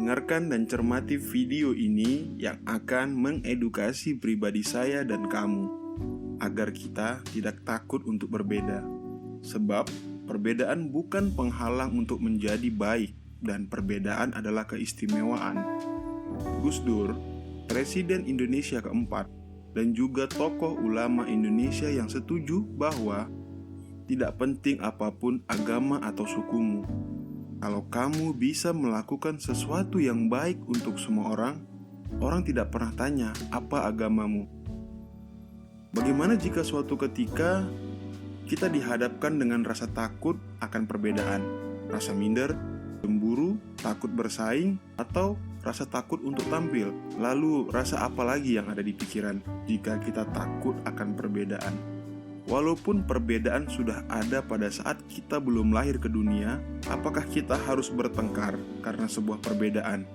dengarkan dan cermati video ini yang akan mengedukasi pribadi saya dan kamu, agar kita tidak takut untuk berbeda. Sebab perbedaan bukan penghalang untuk menjadi baik, dan perbedaan adalah keistimewaan. Gus Dur, Presiden Indonesia keempat, dan juga tokoh ulama Indonesia yang setuju bahwa tidak penting apapun agama atau sukumu. Kalau kamu bisa melakukan sesuatu yang baik untuk semua orang, orang tidak pernah tanya apa agamamu. Bagaimana jika suatu ketika kita dihadapkan dengan rasa takut akan perbedaan, rasa minder, cemburu, takut bersaing, atau rasa takut untuk tampil? Lalu rasa apa lagi yang ada di pikiran jika kita takut akan perbedaan? Walaupun perbedaan sudah ada pada saat kita belum lahir ke dunia, apakah kita harus bertengkar karena sebuah perbedaan?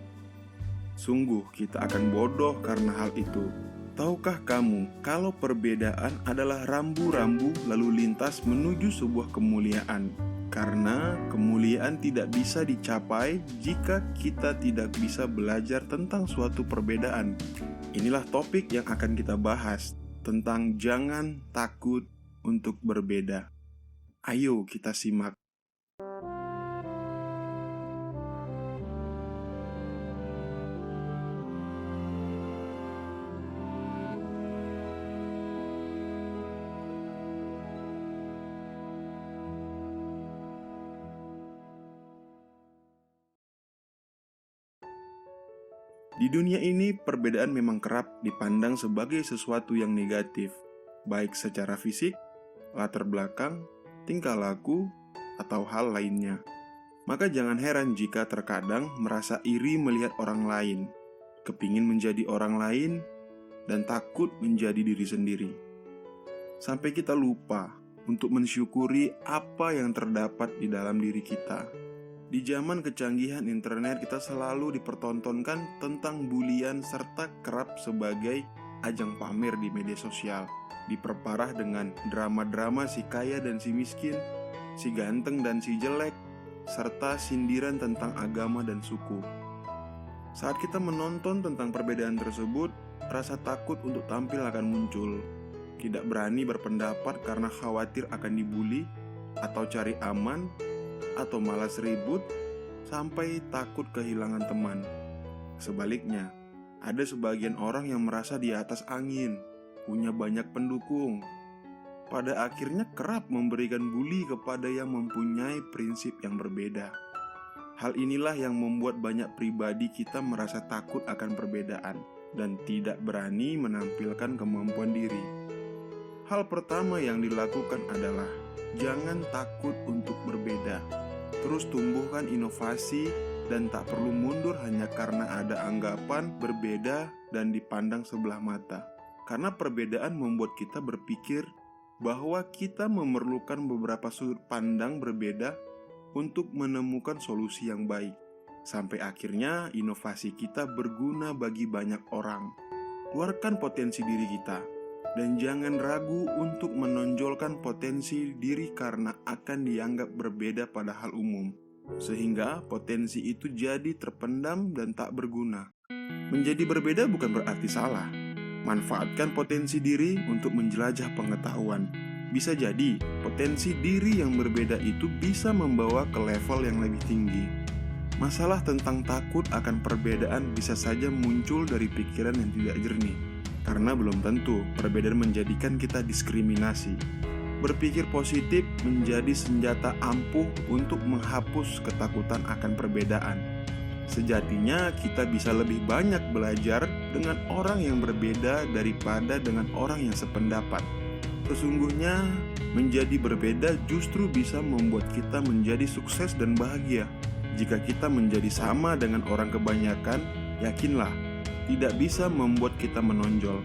Sungguh kita akan bodoh karena hal itu. Tahukah kamu kalau perbedaan adalah rambu-rambu lalu lintas menuju sebuah kemuliaan? Karena kemuliaan tidak bisa dicapai jika kita tidak bisa belajar tentang suatu perbedaan. Inilah topik yang akan kita bahas, tentang jangan takut untuk berbeda. Ayo kita simak. Di dunia ini, perbedaan memang kerap dipandang sebagai sesuatu yang negatif, baik secara fisik, latar belakang, tingkah laku, atau hal lainnya. Maka jangan heran jika terkadang merasa iri melihat orang lain, kepingin menjadi orang lain, dan takut menjadi diri sendiri. Sampai kita lupa untuk mensyukuri apa yang terdapat di dalam diri kita. Di zaman kecanggihan internet, kita selalu dipertontonkan tentang bulian serta kerap sebagai ajang pamer di media sosial. Diperparah dengan drama-drama si kaya dan si miskin, si ganteng dan si jelek, serta sindiran tentang agama dan suku. Saat kita menonton tentang perbedaan tersebut, rasa takut untuk tampil akan muncul. Tidak berani berpendapat karena khawatir akan dibully, atau cari aman, atau malas ribut, sampai takut kehilangan teman. Sebaliknya, ada sebagian orang yang merasa di atas angin, punya banyak pendukung. Pada akhirnya kerap memberikan bully kepada yang mempunyai prinsip yang berbeda. Hal inilah yang membuat banyak pribadi kita merasa takut akan perbedaan dan tidak berani menampilkan kemampuan diri. Hal pertama yang dilakukan adalah jangan takut untuk berbeda. Terus tumbuhkan inovasi dan tak perlu mundur hanya karena ada anggapan berbeda dan dipandang sebelah mata. Karena perbedaan membuat kita berpikir bahwa kita memerlukan beberapa sudut pandang berbeda untuk menemukan solusi yang baik. Sampai akhirnya inovasi kita berguna bagi banyak orang. Keluarkan potensi diri kita, dan jangan ragu untuk menonjolkan potensi diri karena akan dianggap berbeda pada hal umum, sehingga potensi itu jadi terpendam dan tak berguna. Menjadi berbeda bukan berarti salah. Manfaatkan potensi diri untuk menjelajah pengetahuan. Bisa jadi potensi diri yang berbeda itu bisa membawa ke level yang lebih tinggi. Masalah tentang takut akan perbedaan bisa saja muncul dari pikiran yang tidak jernih, karena belum tentu perbedaan menjadikan kita diskriminasi. Berpikir positif menjadi senjata ampuh untuk menghapus ketakutan akan perbedaan. Sejatinya kita bisa lebih banyak belajar dengan orang yang berbeda daripada dengan orang yang sependapat. Sesungguhnya menjadi berbeda justru bisa membuat kita menjadi sukses dan bahagia. Jika kita menjadi sama dengan orang kebanyakan, yakinlah tidak bisa membuat kita menonjol.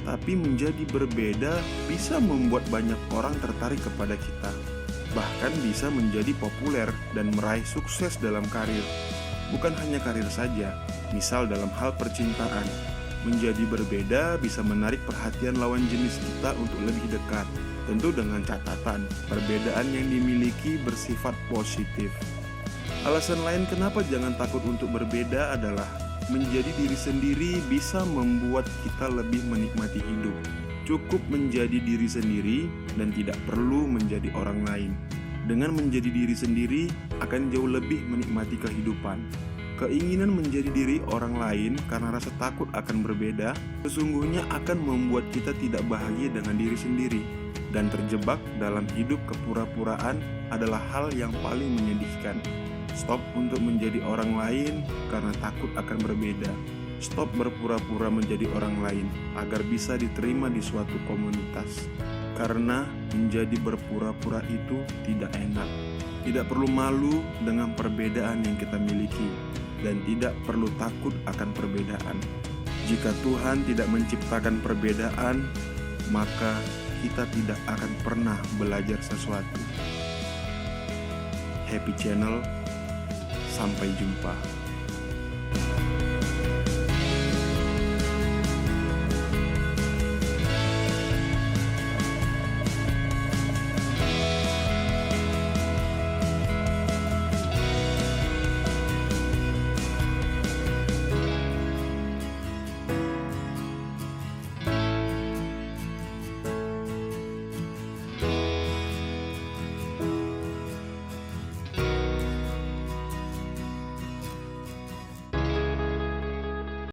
Tapi menjadi berbeda bisa membuat banyak orang tertarik kepada kita. Bahkan bisa menjadi populer dan meraih sukses dalam karir. Bukan hanya karir saja, misal dalam hal percintaan. Menjadi berbeda bisa menarik perhatian lawan jenis kita untuk lebih dekat. Tentu dengan catatan, perbedaan yang dimiliki bersifat positif. Alasan lain kenapa jangan takut untuk berbeda adalah menjadi diri sendiri bisa membuat kita lebih menikmati hidup. Cukup menjadi diri sendiri dan tidak perlu menjadi orang lain. Dengan menjadi diri sendiri akan jauh lebih menikmati kehidupan. Keinginan menjadi diri orang lain karena rasa takut akan berbeda sesungguhnya akan membuat kita tidak bahagia dengan diri sendiri. Dan terjebak dalam hidup kepura-puraan adalah hal yang paling menyedihkan. Stop untuk menjadi orang lain karena takut akan berbeda. Stop berpura-pura menjadi orang lain agar bisa diterima di suatu komunitas. Karena menjadi berpura-pura itu tidak enak. Tidak perlu malu dengan perbedaan yang kita miliki dan tidak perlu takut akan perbedaan. Jika Tuhan tidak menciptakan perbedaan, maka kita tidak akan pernah belajar sesuatu. Happy Channel, sampai jumpa.